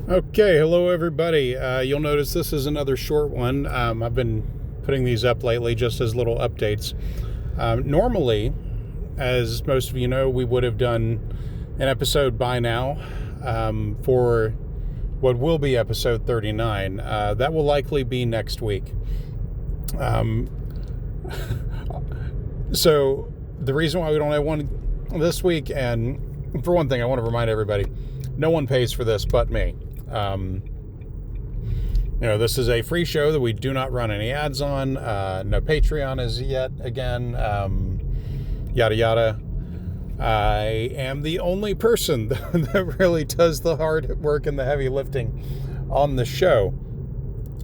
Okay, hello everybody. You'll notice this is another short one. I've been putting these up lately just as little updates. Normally, as most of you know, we would have done an episode by now for what will be episode 39. That will likely be next week. So the reason why we don't have one this week, and for one thing, I want to remind everybody, no one pays for this but me. This is a free show that we do not run any ads on. No Patreon as yet. Again, yada yada. I am the only person that really does the hard work and the heavy lifting on the show.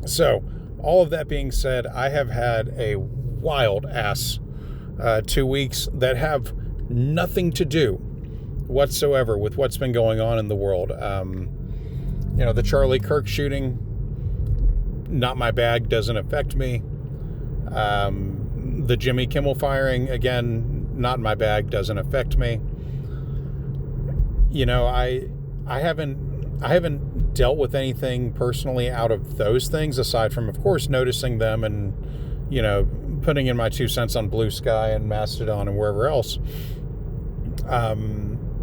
So, all of that being said, I have had a wild ass 2 weeks that have nothing to do whatsoever with what's been going on in the world. The Charlie Kirk shooting, not my bag, doesn't affect me. The Jimmy Kimmel firing, again, not my bag, doesn't affect me. I haven't dealt with anything personally out of those things, aside from, of course, noticing them and, putting in my 2 cents on Blue Sky and Mastodon and wherever else.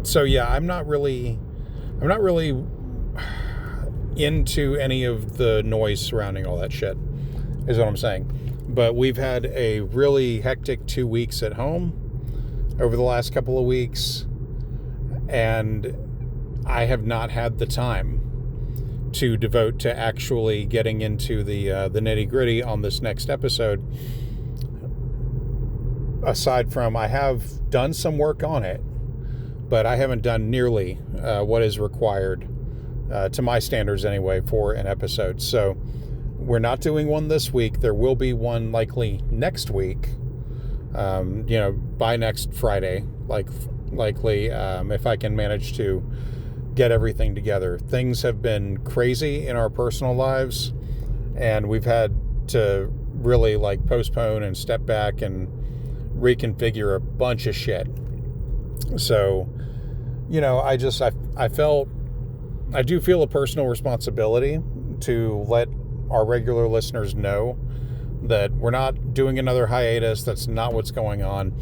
So yeah, I'm not really into any of the noise surrounding all that shit, is what I'm saying. But we've had a really hectic 2 weeks at home over the last couple of weeks, and I have not had the time to devote to actually getting into the nitty-gritty on this next episode. Aside from, I have done some work on it, but I haven't done nearly what is required, to my standards anyway, for an episode. So we're not doing one this week. There will be one likely next week, by next Friday, likely, if I can manage to get everything together. Things have been crazy in our personal lives, and we've had to really postpone and step back and reconfigure a bunch of shit. So, I do feel a personal responsibility to let our regular listeners know that we're not doing another hiatus. That's not what's going on.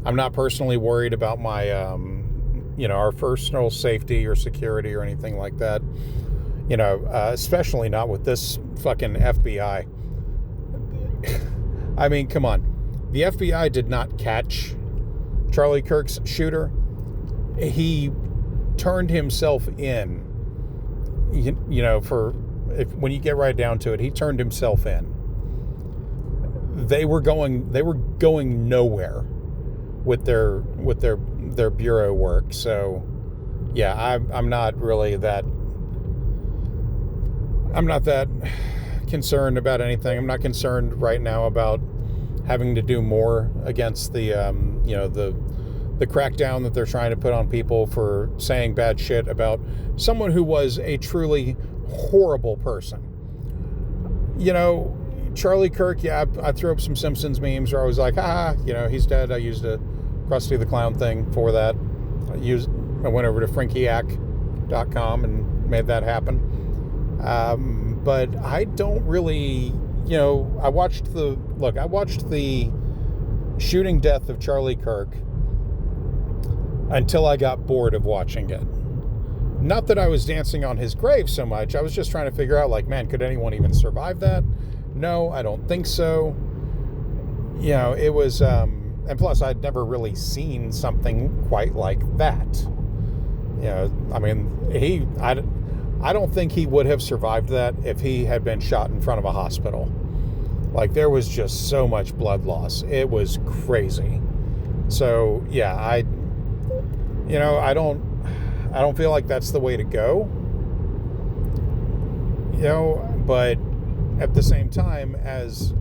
I'm not personally worried about my, our personal safety or security or anything like that. Especially not with this fucking FBI. I mean, come on. The FBI did not catch Charlie Kirk's shooter. He turned himself in. When you get right down to it, he turned himself in. They were going nowhere with their bureau work. So, yeah, I'm not that concerned about anything. I'm not concerned right now about having to do more against the crackdown that they're trying to put on people for saying bad shit about someone who was a truly horrible person. Charlie Kirk, yeah, I threw up some Simpsons memes where I was like, he's dead. I used a Krusty the Clown thing for that. I went over to frankieack.com and made that happen. But I don't really, I watched the shooting death of Charlie Kirk until I got bored of watching it. Not that I was dancing on his grave so much. I was just trying to figure out, could anyone even survive that? No, I don't think so. It was, and plus I'd never really seen something quite like that. I don't think he would have survived that if he had been shot in front of a hospital. There was just so much blood loss. It was crazy. So, yeah, I don't feel like that's the way to go. But at the same time, as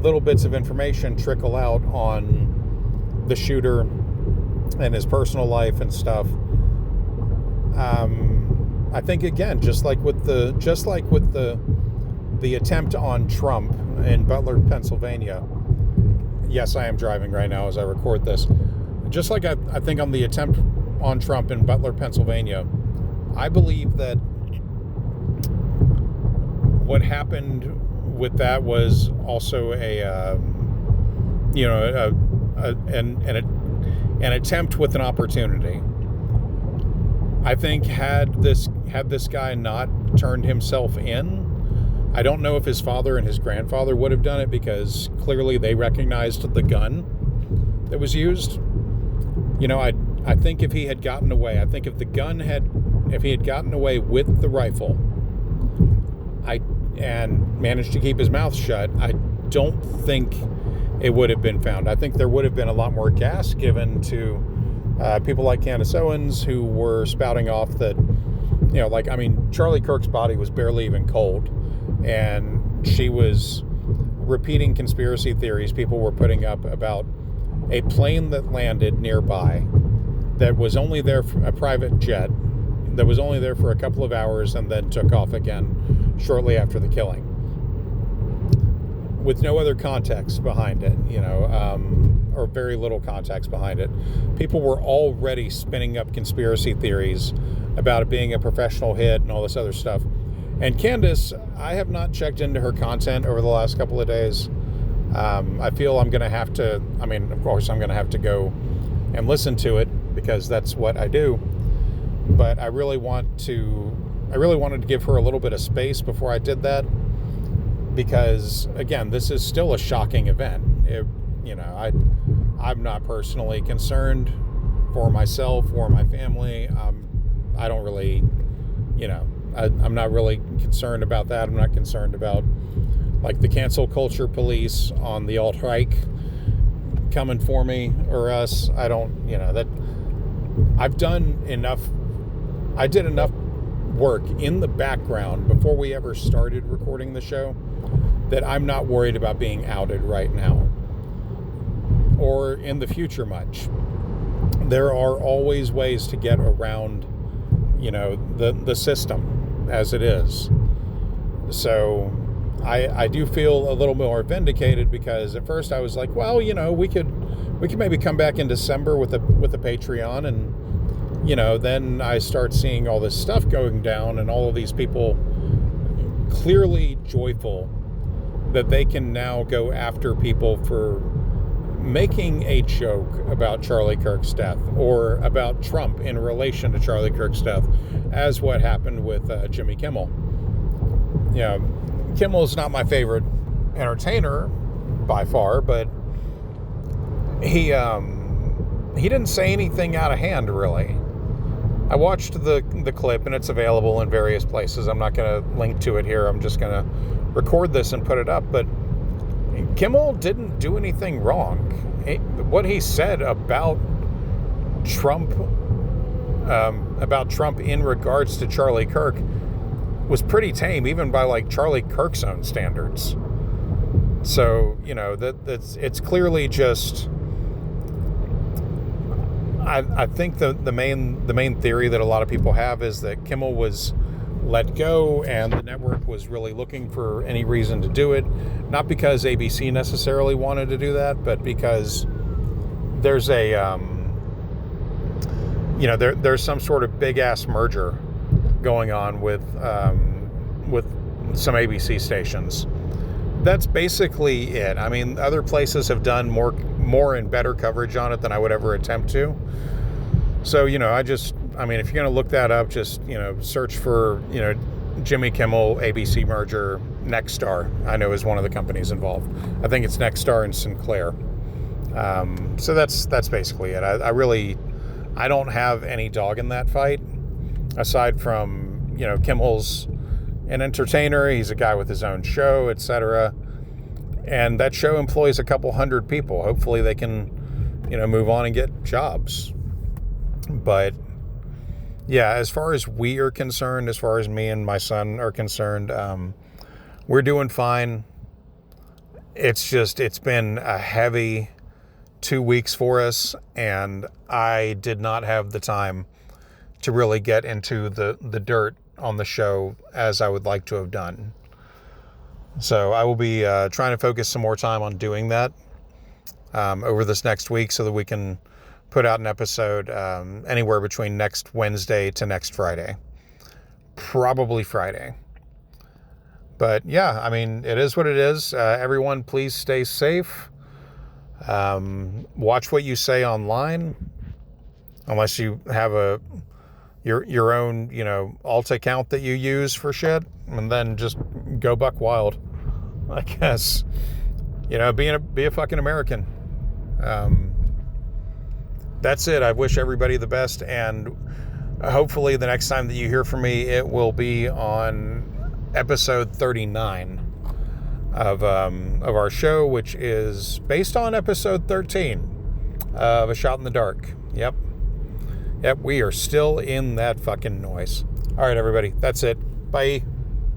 little bits of information trickle out on the shooter and his personal life and stuff, I think, again, just like with the attempt on Trump in Butler, Pennsylvania. Yes, I am driving right now as I record this. Just like I think on the attempt on Trump in Butler, Pennsylvania, I believe that what happened with that was also an attempt with an opportunity. I think had this guy not turned himself in, I don't know if his father and his grandfather would have done it, because clearly they recognized the gun that was used. I think if he had gotten away, if he had gotten away with the rifle, and managed to keep his mouth shut, I don't think it would have been found. I think there would have been a lot more gas given to people like Candace Owens, who were spouting off that, Charlie Kirk's body was barely even cold, and she was repeating conspiracy theories people were putting up about a plane that landed nearby that was only there for a private jet that was only there for a couple of hours and then took off again shortly after the killing, with no other context behind it, or very little context behind it. People were already spinning up conspiracy theories about it being a professional hit and all this other stuff. And Candace, I have not checked into her content over the last couple of days. I feel I'm going to have to, of course I'm going to have to go and listen to it, because that's what I do. But I really wanted to give her a little bit of space before I did that, because again, this is still a shocking event. I'm not personally concerned for myself or my family. I don't really, I'm not really concerned about that. I'm not concerned about like the cancel culture police on the alt-right coming for me or us. I don't, that I've done enough. I did enough work in the background before we ever started recording the show that I'm not worried about being outed right now or in the future much. There are always ways to get around, the system as it is. So I do feel a little more vindicated, because at first I was like, well, we could maybe come back in December with a Patreon, and then I start seeing all this stuff going down and all of these people clearly joyful that they can now go after people for making a joke about Charlie Kirk's death or about Trump in relation to Charlie Kirk's death, as what happened with Jimmy Kimmel. Kimmel is not my favorite entertainer by far, but he didn't say anything out of hand, really. I watched the clip, and it's available in various places. I'm not going to link to it here. I'm just going to record this and put it up. But Kimmel didn't do anything wrong. What he said about Trump in regards to Charlie Kirk was pretty tame, even by like Charlie Kirk's own standards. So, it's clearly just, I think the main theory that a lot of people have is that Kimmel was let go and the network was really looking for any reason to do it. Not because ABC necessarily wanted to do that, but because there's there's some sort of big ass merger going on with some ABC stations. That's basically it. Other places have done more and better coverage on it than I would ever attempt to. So, if you're going to look that up, just, search for, Jimmy Kimmel, ABC merger, Nexstar, I know is one of the companies involved. I think it's Nexstar and Sinclair. So that's basically it. I don't have any dog in that fight, aside from, Kimmel's an entertainer. He's a guy with his own show, etc. And that show employs a couple hundred people. Hopefully they can, move on and get jobs. But yeah, as far as we are concerned, as far as me and my son are concerned, we're doing fine. It's been a heavy 2 weeks for us, and I did not have the time to really get into the dirt on the show as I would like to have done. So I will be trying to focus some more time on doing that over this next week, so that we can put out an episode anywhere between next Wednesday to next Friday. Probably Friday. But yeah, I mean, it is what it is. Everyone, please stay safe. Watch what you say online, unless you have your own, alt account that you use for shit, and then just go buck wild, I guess. Be a fucking American. That's it. I wish everybody the best, and hopefully the next time that you hear from me, it will be on episode 39 of our show, which is based on episode 13 of A Shot in the Dark. Yep, we are still in that fucking noise. All right, everybody, that's it. Bye.